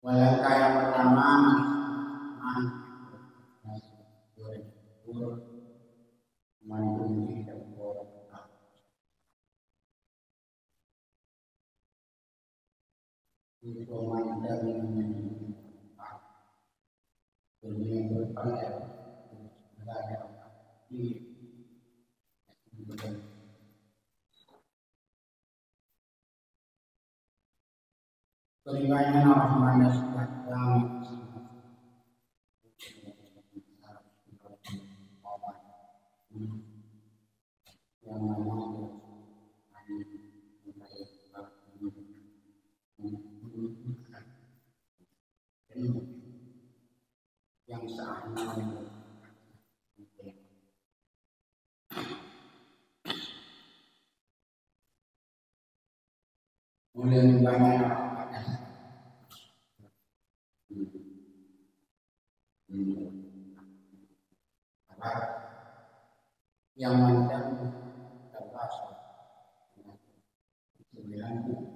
Langkah yang pertama yang seandainya mulai banyak yang mandang terpaksa 90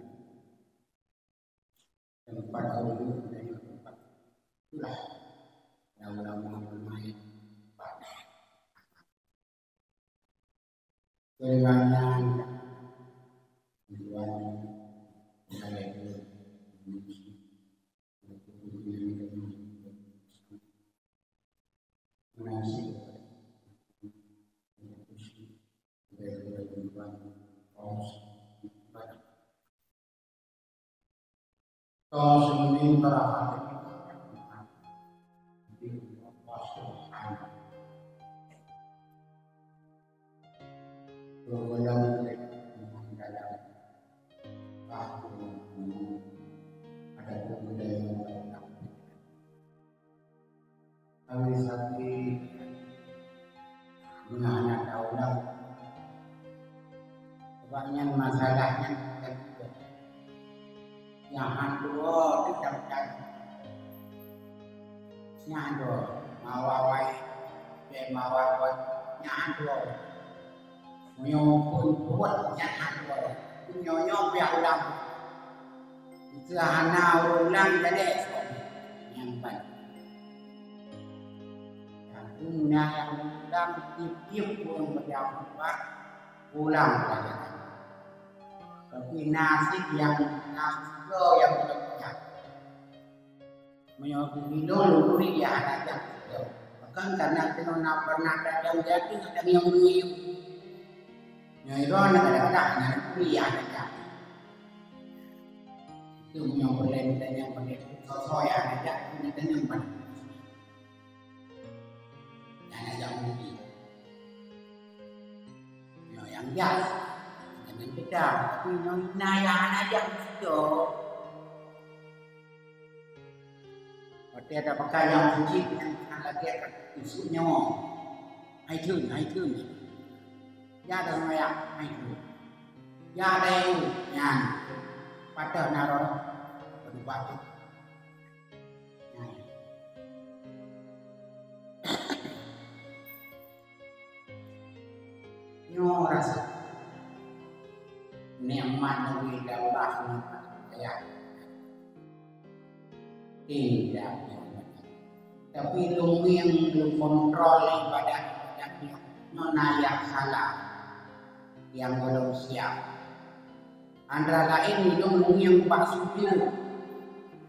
tempat dulu dari tempat itulah yang lama bermain pada kewenangan tujuan saya itu menasih kalau ini terakhir banyak masalahnya yang handua tidak jadi nyando mawawai mawawai nyando nyopun buat nyando nyonyo bialang itu hana ulang jadi yang baik punya yang ulang tiap pun berjawab ulang saja. Tapi nasi yang punya menyokong dulu ya ada bahkan karena kita pernah datang jadi ada yang menyium nyai don ada kuliah ada itu yang boleh dan yang boleh soya ada ini dan yang boleh yang mungkin yang biasa dengan beda tapi yang nayan aja itu ada pakai yang suci yang lagi akan isunya hai thương ya ada yang hai thương ya ada yang nhàn pada naro berubah nyo rasa nikmat dari dalam ya tidak tapi yang belum kontrol ibadah-ibadahnya nona yang salah, yang belum siap. Antara lain lung yang buat sujud,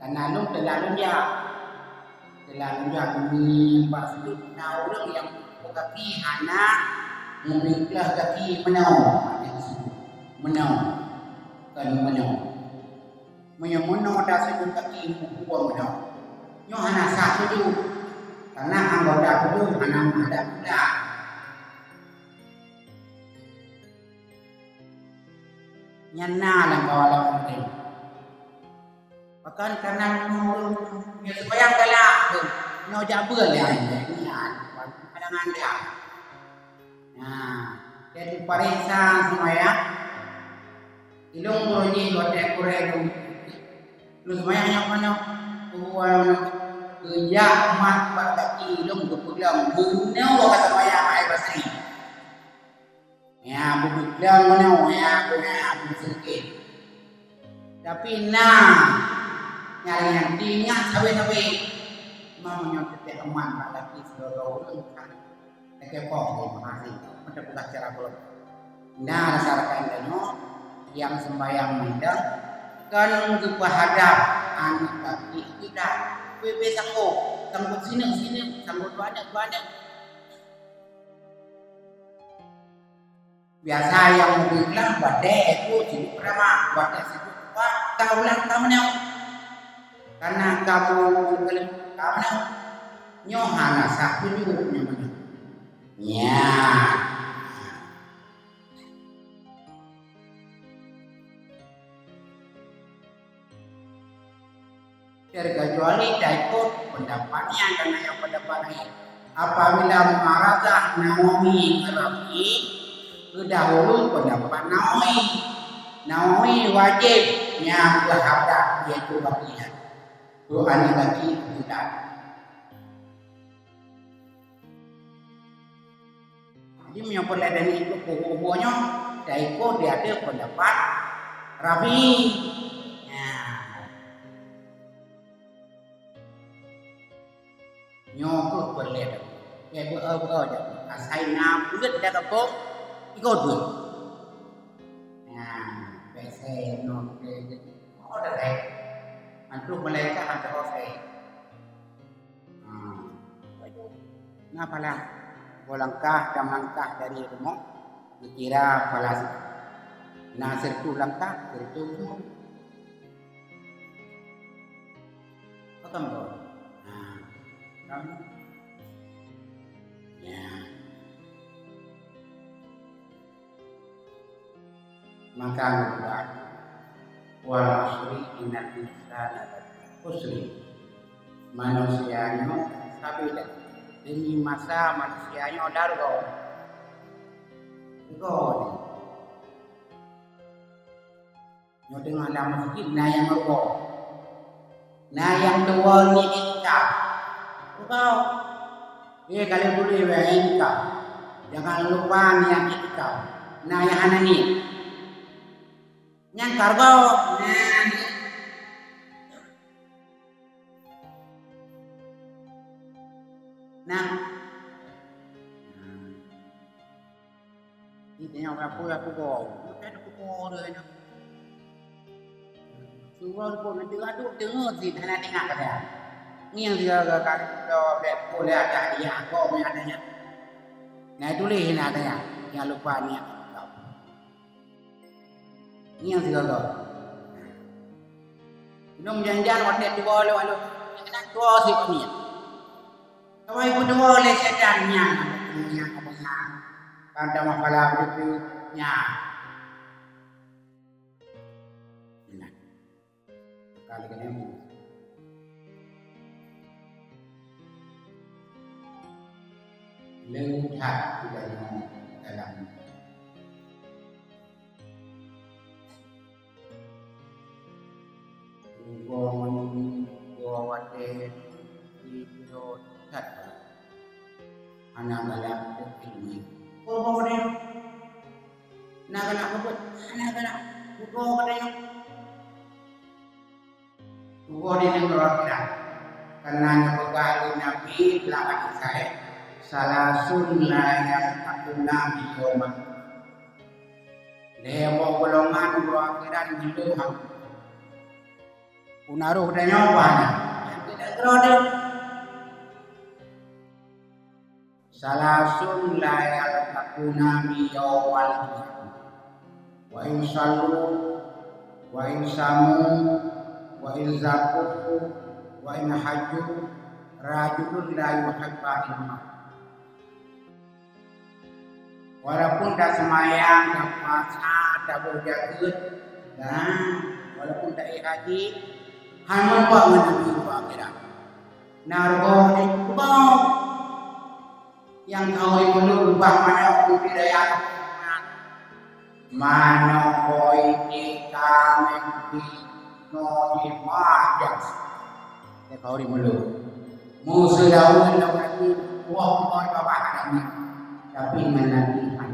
karena lung terlalu buat sujud. Nah orang yang kaki anak memiklah kaki menau, kan menau dah sujud kaki buang menau. Nyo anak satu tu, karena anggota tu anak ada pula. Nyana lah kalau mungkin. Bahkan karena nyo supaya galak tu, nyo jabel ya ini pandangan dia. Nah, jadi parisa semaya. Ilung roji hotel kurang. Lu semaya yang mana? Kerja mat kaki long berpegang bunau kata maya ai basri ya berpegang bunau ya guna sedikit tapi nyari yang diingat sabe mau nyontek emak kaki seluruh kan tekepok makasih macam buka cara belum rasakan dano yang sembahyang mendak kan kepada anak kaki tidak bebe sanggup sini sanggup banyak biasa yang bilang badai itu jadi perama badai itu pak kau ulang kamu karena kamu nyohana satu juga namanya ya. Terkecuali ikut pendapatnya karena yang pendapatnya apabila mengarahkan Nawawi Rafi terdahulu pendapat Nawawi wajibnya berhadap yaitu bagian Tuhan lagi tidak. Jadi menyebutlah dari itu pokoknya ikut dia ada pendapat Rafi. Nyokot boleh dah. Ya ber asai nam ulet dah kapok ikut dulu. Nah, biasa non oh dah deh. Antu mereka antu oke. Ngapa lah? Langkah dan langkah dari rumah dikira falas. Nah, sertu langkah sertu. Apa mbak? Ya. Maka lupa wal asri innal insana khusri manusianya sabila demi masa manusianya dargo nyo dengan nama masjid yang mergo yang tua ni kita kau, kalian boleh bayangin kau. Jangan lupa niat kau. Nah yang mana ni? Yang kargo. Nah, ini yang aku bawa. Aku bawa dia. Suruh pun nanti aduk dengar sih, hanya tengah kata. Ni yang dia kalau boleh ada dia kau punya adanya. Nah tulis ini adanya. Jangan lupa ni kau. Ni yang dia kau. Belum janjian waktu tu boleh nak tua sih ni. Kau ibu tu boleh sedannya. Kada masalah berikutnya. Nah, kali ini. Lihat tidak dalam wate di tat anak balap ini boleh nak anak boleh boleh dengan orang Karena begali Nabi belakang saya salasun layak takun Nabi yoman. Lewo golongan dua akhiran hidup. Unaruh dan nyobanya. Yang tidak terode. Salasun layak takun Nabi yoman. Wa insallu wa insamu wa inzaku wa in hajju rajulun la yuhibba ilma. Walaupun tak semayang, tak puasa, tak berjaga, dan walaupun tak haji, hamun buat menabi akhirat. Nargo ni kubau yang kau itu ubah mana ubi daya mana koi ni kami di no di majas. Ya kau di mulu. Musuh daun lagi uang kau bawa kami, tapi menabihan.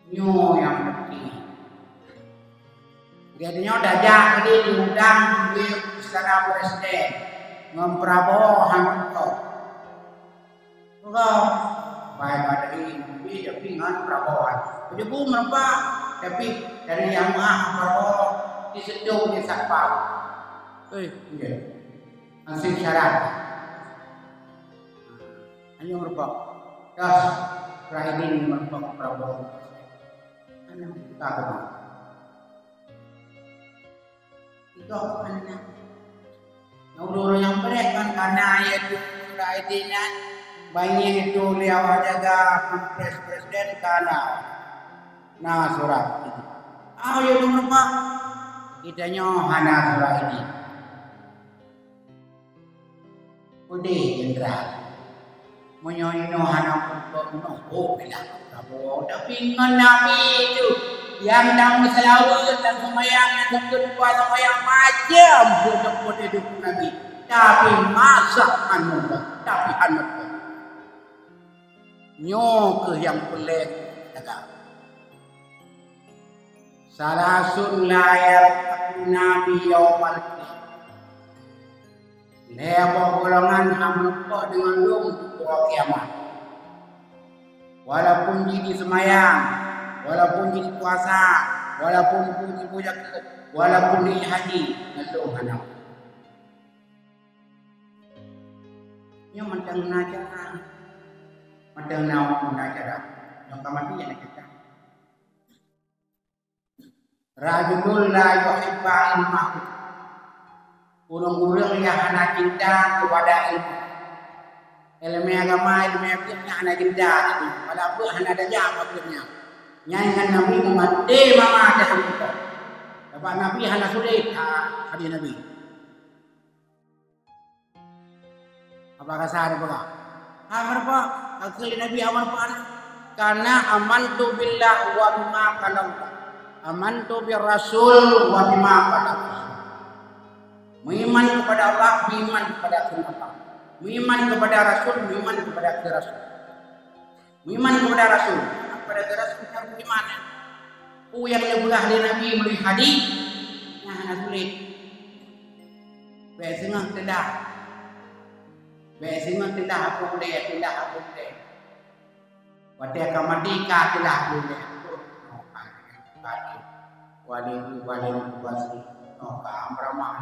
Nyo yang penting. Jadinya dajak tadi diundang di istana presiden, ngom Prabowo Hamito. Enggak, baik ada ini, tapi ngan Prabowo. Jadi bu mereka, tapi dari yang Prabowo diseduh di satpam. Iya. Ansih syarat. Hanya merupakan das Raiden merupakan Prabowo. Hanya tak apa. Itu anak. Naudoro yang berikan karena ayat Raidinan banyak itu liau jaga presiden karena nah surat itu. Ayo merupakan kita hana surat ini. Udah jenderal, menyono anak untuk bilang Prabowo, tapi ngan Nabi itu yang dalam selawat dan semayang dan kedua semayang macam pun hidup Nabi, tapi masa anugerah, tapi anugerah, nyok yang pelik agak. Salasun layar Nabi Yawmal Lewo golongan hamlupa dengan lum tua kiamat. Walaupun jadi semayang, walaupun jadi puasa, walaupun jadi puja, walaupun jadi haji, ngeluh anak. Yang mentang najar, mentang nawa najar, yang kematian kita. Rajulul la yuhibba ilmahu. Urang-urang yang hana cinta kepada ilmu. Ilmu agama, ilmu fikih hana cinta itu. Walaupun hana dajah maksudnya. Nyanyikan Nabi Muhammad, mama ada kita. Dapat Nabi hana sulit hadis Nabi. Apa kasar apa? Apa? Akil Nabi aman apa? Karena amantu billah wa bima qalam. Amantu bir rasul wa bima qalam. Beriman kepada Allah, beriman kepada Allah. Beriman kepada Rasul, beriman kepada Rasul. Beriman kepada Rasul, kepada Rasul yang bagaimana? Yang lebelah dari Nabi melihat hadis, nah sulit. Biasanya tidak. Biasanya tidak apa boleh, tidak apa boleh. Pada kematikan tidak boleh. Wali kuasi, keamraman.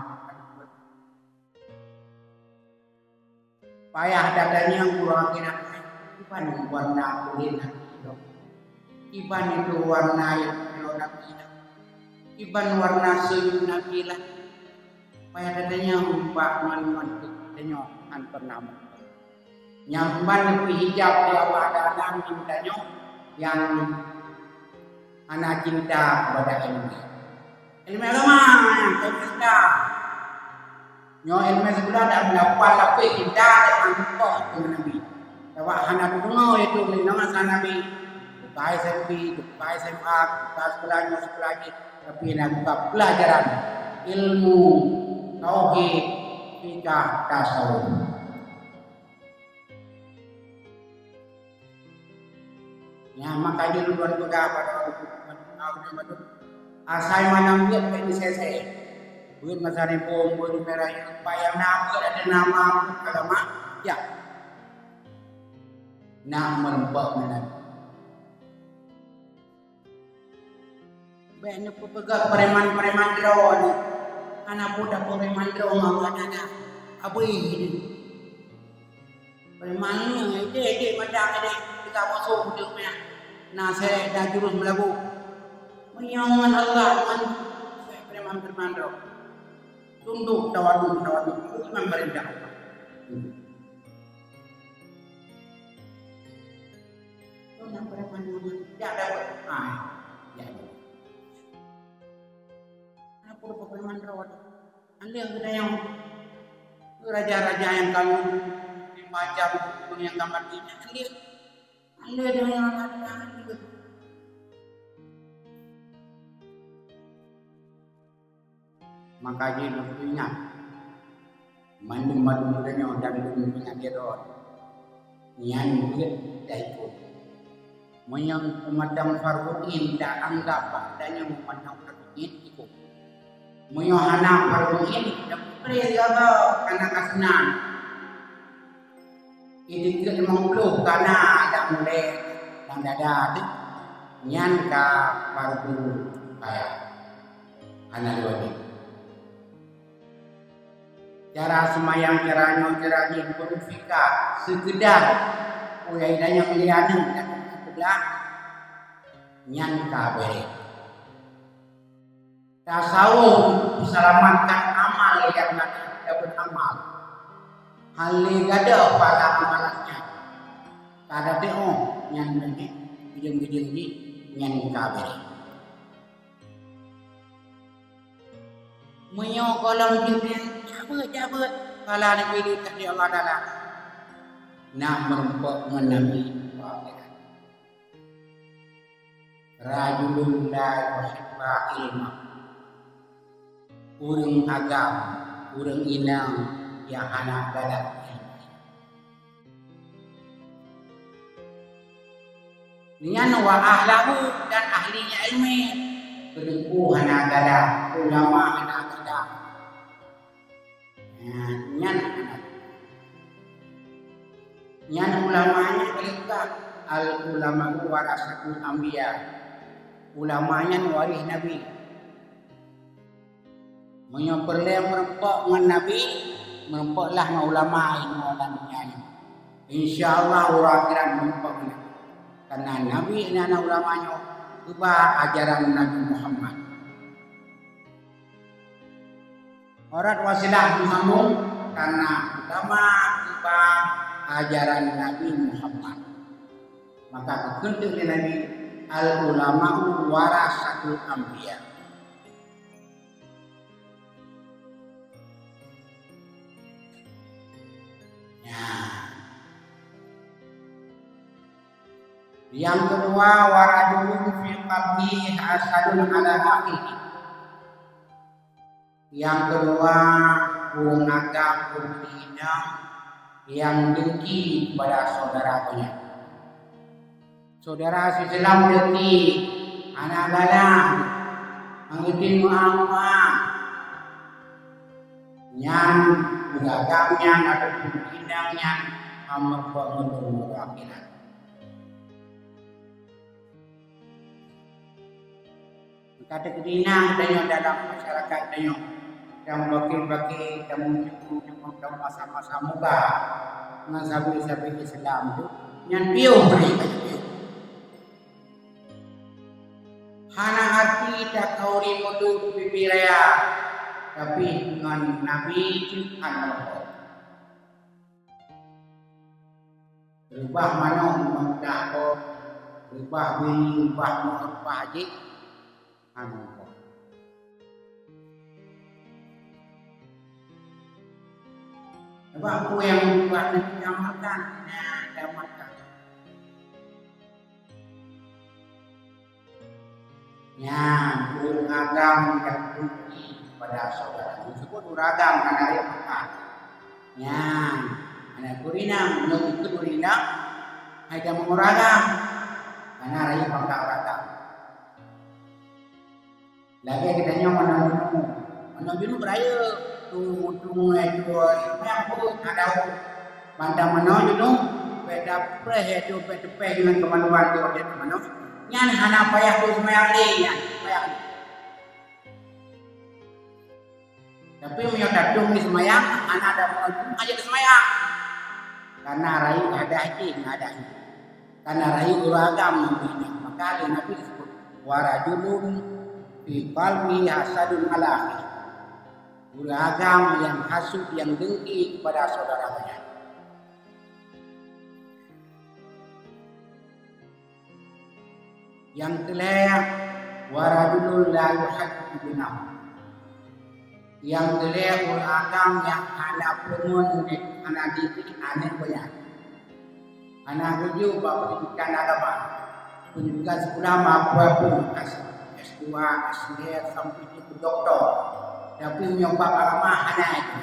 Payah dadanya yang kurang kira iban warna kulit iban itu warna yang iban warna senyum nabilah payah dadanya mbak man danyo antar nama nyamban lebih hijab dia pada dalam cintanya yang anak cinta kepada ilmu agama yang cinta. Nyo ilmu sebelah dah melakukan lapis cinta dengan kau dengan Nabi. Tapi hana bungo itu nama Nabi. Bukai SMP, bukai SMA, bukai sekolahnya, tapi nak buka pelajaran ilmu tauhid fikih tasawuf. Ya makanya duluan pegang pada asal mana dia ini saya. Buat masa ni pun buat merah payah nama ada nama agama ya. Nak merempak mana? Banyak pepegang preman draw ni. Anak budak preman draw mana ada? Apa ini? Preman ni dia macam ada kita masuk dia punya. Nah saya dah jurus melabu. Menyangan Allah man preman draw. Tunduk tawadu bukan memerintah Allah. Orang preman tidak dapat. Ya. Apa preman draw? Anda kita yang raja-raja yang kalau macam dunia kamar ini, anda yang ada juga. Maka dia ingat mandi mudanya dan dunia gerot yang dia ikut menyang pemadam farduin tak anggap adanya pemadam farduin ikut menyuhana farduin dan berjaga karena kasnan ini ke 50 karena ada mulai dan dada nyan ka fardu kaya anak wajib. Cara semayang caranya berfika sekedar yang melihat dan sebelah nyan kabeh. Tasawuf diselamatkan amal yang dapat amal. Hal gada pada amalannya. Kada teo nyan bagi bidang-bidang ni nyan kabeh. Menyo kolam jin cabut kalau nak pilih kat dia Allah Taala nak merempak menami rajulun la yuhibba ilma urang agam urang inang yang anak galak nian wa ahlahu dan ahlinya ilmi kedengku anak galak ulama anak galak nyan ulamanya kelihatan al ulama warasatul anbiya ulamanya waris nabi menyoperle merempak dengan nabi merempaklah dengan ulama ini dan dunia insyaallah urakiran merempak dengan karena nabi ini anak ulamanya ubah ajaran Nabi Muhammad Orang wasilah Muhammad karena ulama tiba ajaran Nabi Muhammad. Maka kekentuk Nabi al ulama warasatul anbiya. Ya. Yang kedua warajulun fi qalbihi hasadun ala akhihi. Yang kedua, mengagam berzina yang dengki kepada saudaranya. Saudara Islam dengki, anak galang, mengerti muamalah, yang mengagamnya atau berzina membuat menurut akhirat. Kata kedina dan dalam masyarakat dan yang bagi-bagi dan menyebut dalam masa-masa muka dengan sahabat-sahabat Islam itu yang piuh mereka piuh. Hana hati tak kauri mutu pipi raya tapi dengan Nabi itu Allah. Rubah mana memudah kau, rubah bini, rubah muka haji, anu kau. Sebab aku yang membuat Nabi amalkan, amalkan. Ya, uragam yang benci pada saudara. Disebut uragam karena dia makan. Ya, anak kurina, menurut itu kurina, ada menguragam karena raya pakai uragam. Lagi kita nyaman Nabinu beraya tu yang pun ada bandang mana you beda preh tu beda dengan kemanuan tu dia mana nyan hana payah tu semayang ni nyan payah tapi punya dadung ni semayang anak ada mau aja semayang karena rayu ada ada karena rayu beragam maka dia Nabi disebut warajulun fi qalbi hasadun ala beragam yang hasud yang dengki kepada saudaranya. Yang kelima warajulun la yuhaddu binahu. Yang kelima beragam yang ada pengun anak didik anak banyak. Anak tujuh bapa pendidikan agama. Pendidikan sekolah maupun S2, S3 sampai ke doktor. Tapi nyoba agama anak itu.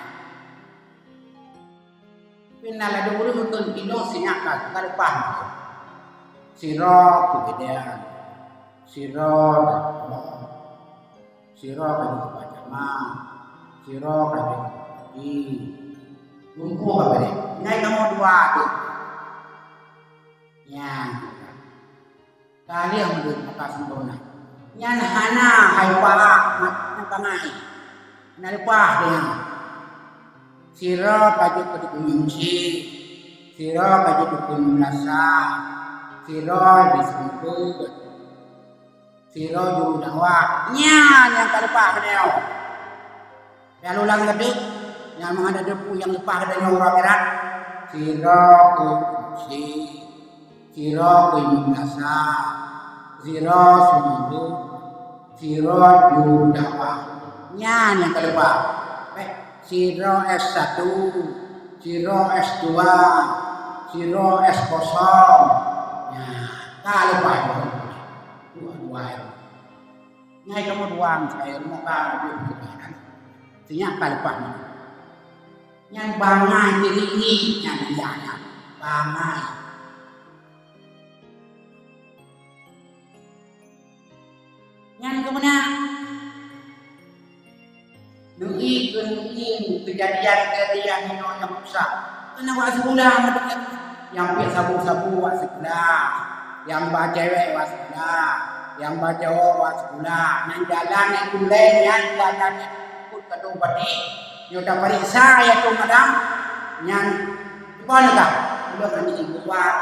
Tapi nala dulu mungkin ino sinyakat kalau paham. Sirok kegedean, sirok pajama, sirok di lumpuh apa deh? Nai kamu dua tu. Yang kalian menurut maka sempurna. Yang hana hai para pangai. Nalipah dia. Siro kaju kedukunci, siro kaju kedukunasa, siro disebut, siro juru dakwah. Nyan yang kalipah dia. Yang ulang keduk, yang mengada depu yang lepah dari orang berat. Siro kedukunci, siro kedukunasa, siro seminggu, siro juru dakwah. Nyan yang kedua, siro S1, siro S2, siro S0. Nah, kalau pak dua. Nyai kamu doang saya mau kalau dia sinya kalau pak. Nyan bangai diri ini, nyan dia bangai. Nyan kemudian Nui kejadian yang rusak. Kena buat sekolah yang biasa sabu-sabu buat sekolah, yang baca cewek buat sekolah, yang baca cowok buat sekolah. Yang jalan yang kulai, yang jalan yang ikut kedua badi. Yang dah periksa ya tu madam, yang mana kah? Udah kan ibu buat.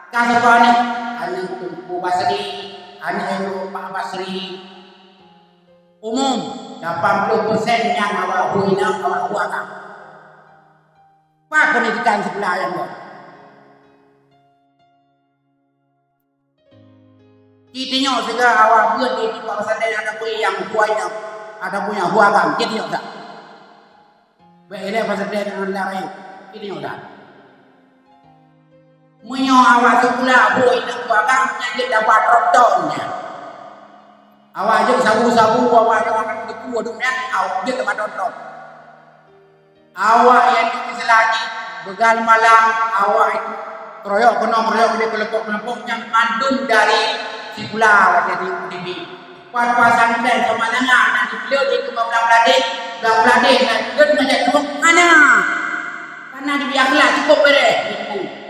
Kah sekolah ni, anak tu Basri, anak tu Pak Basri. Umum 80% yang awak buina awak buat. Pak pendidikan sebelah yang buat. Kita segala awak buat di kawasan ada punya yang buahnya, ada punya buah kan, kita tak. Baiklah pasal dia dengan lain, kita tak. Munyo awak sekolah buahnya buah kan, yang kita dapat rotonnya. Awak je sabu-sabu awak akan ketua dunia awak je tempat nonton. Awak yang di selagi begal malam awak itu keroyok di kelompok-kelompok yang mandum dari si pula jadi TV. Pas-pasan dan kemanangan nanti beliau di Bangladesh dan dia macam tu mana? Karena di akhlak cukup beres itu.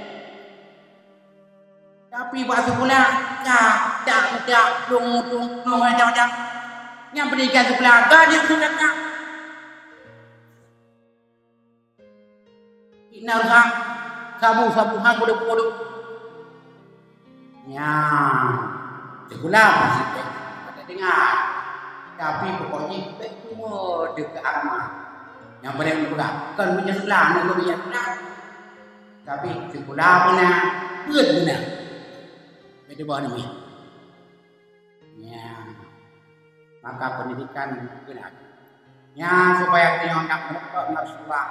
Tapi bahasa pula tak tung macam-macam. Yang pendidikan sebelah yang sudah tak. Ina usah sabu-sabu hang kodok-kodok. Ya, sekolah masih ada dengar. Tapi pokoknya kita semua dekat agama. Yang boleh pula kan punya sekolah, nak punya sekolah. Tapi sekolah punya benar. Itu bahan ini. Ya, maka pendidikan benar. Ya, supaya kita nak Rasulullah.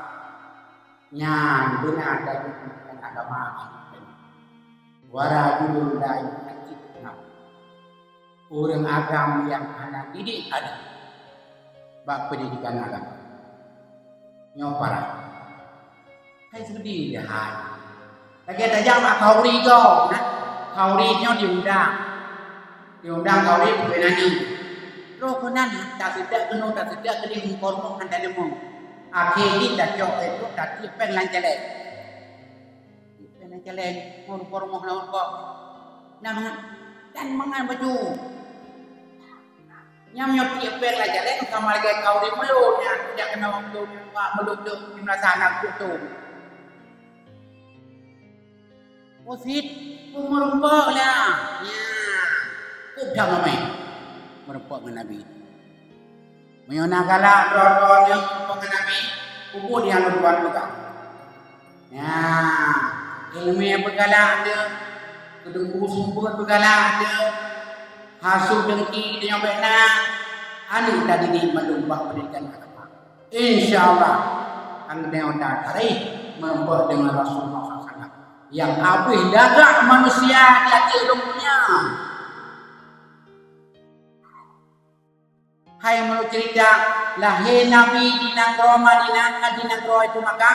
Ya, benar dari pendidikan agama. Warajulun la yuhaddu. Orang agama yang anak didik ada. Bab pendidikan agama. Nyopara. Hai sedih dia hai. Lagi ada jamaah kauri kau, nah. Kauri diundang kauri bukan nani roh konan tak sedak kena tak sedak kena mengkormok anda demo. Akhirnya tak jauh itu tak tipen lancaran. Tipen lancaran mengkormok lawan kok. Nama dan mangan baju. Nyam nyot tipen lancaran kamar gaya kau di mulutnya tidak kena waktu mulut tu di melaksanakan tu. Posit merempok lah. Ya. Kau dah mamai merempok dengan Nabi. Mayona galak brodon yang merempok dengan Nabi. Kubur dia luar juga. Ya. Ilmu yang bergalak ada. Kedengku sumpah bergalak ada. Hasut dengki dia benar. Anu tadi ni melumbah pendidikan agama. InsyaAllah. Ang neonda tarik merempok dengan Rasulullah SAW. Yang habis dagak manusia di hati hidupnya. Hai menurut cerita lahir Nabi di negara Madinah di negara itu maka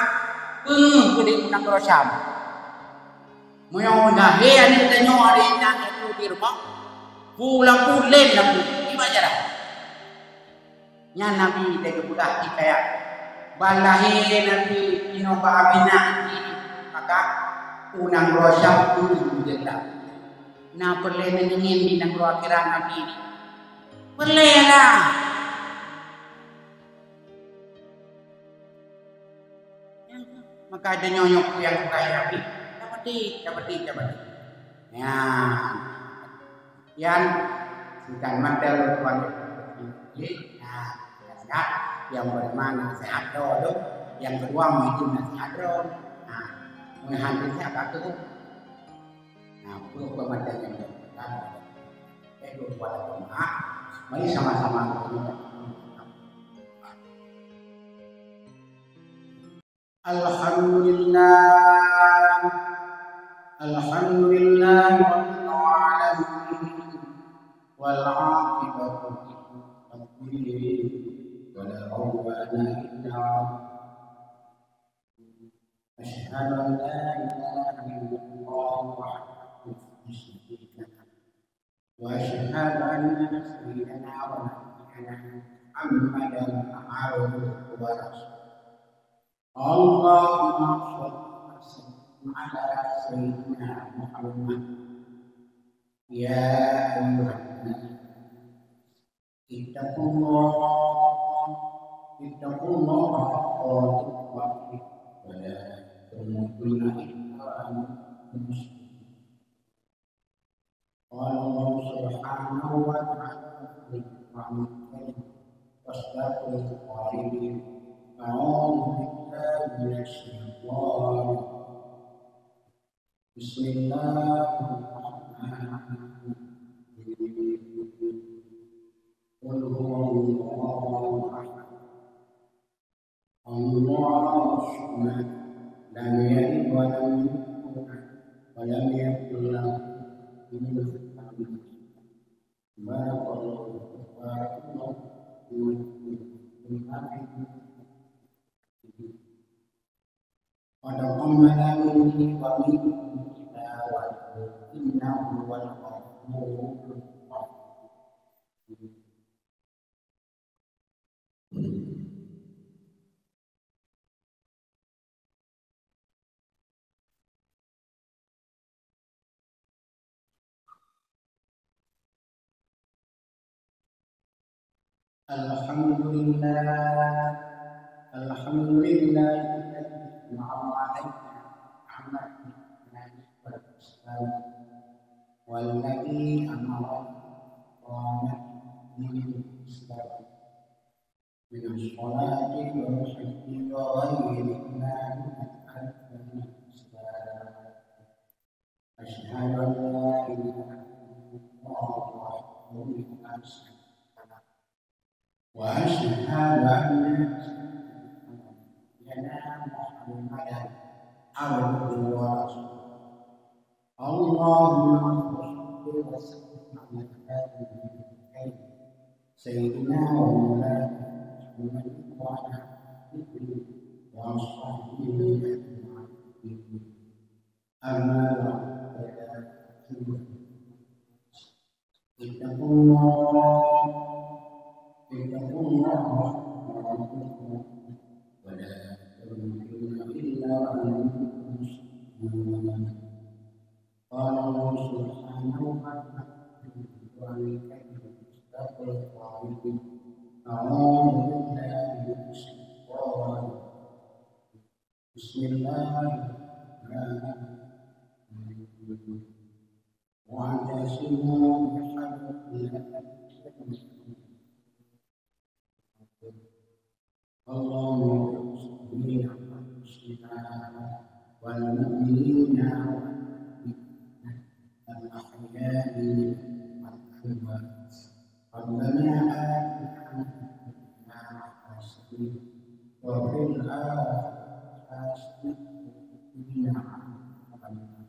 di negara Syam. Mau lahir ada tanya ada nak itu di rumah pulang pulen Nabi gimana cara? Nya Nabi dari budak kayak balahir Nabi di Nova Abina di maka unang rosam itu juga. Nah perlu menengin di negara akhirat Nabi ini. Perlelah. Maka ada nyonyok yang kaya Nabi. Dapat. Ya. Yang bukan model tuan nah, nasihat yang bagaimana nasihat dulu. Yang kedua mungkin nasihat dulu. Nah, menghantar siapa tu? Nah, perlu pemahaman yang berbeda. Itu buat apa? Mari sama-sama Alhamdulillah Rabbil alamin wal 'aqibatu lil-muttaqin wa la udwana illa 'alal asyhadu an la ilaha illallah wahdahu la syarika lahu وأشهد أن سيدنا ونبينا محمدا عبده ورسوله اللهم صل وسلم على سيدنا محمد يا أيها الناس اتقوا الله حق تقاته ولا تموتن إلا وأنتم مسلمون قال الله سبحانه وتعالى في القرآن الكريم واصدق القائلين أعوذ بالله من الشيطان بسم الله الرحمن الرحيم قل هو الله أحد الله الصمد لم يلد ولم يولد ولم يكن له Alhamdulillah الذي أنعم علينا نعمة والإسلام والذي أمر قامت من الإسلام من الصلاة والحج وغيرهما من الأركان الإسلام أشهد أن لا إله إلا الله وحده لا شريك له وأشهد أن سيدنا محمدا عبده ورسوله اللهم صل وسلم على هذه الكريم سيدنا ومولانا محمد وعلى آله وأصحابه أجمعين أما بعد اتقوا الله Bismillahirrahmanirrahim. Wa'tasimu bihablillahi Allahumma salli ala sayyidina wal mu'minina wal ahya'i wal amwat. Rabbana atina fid dunya hasanah wa fil akhirati hasanah wa qina adzabannar.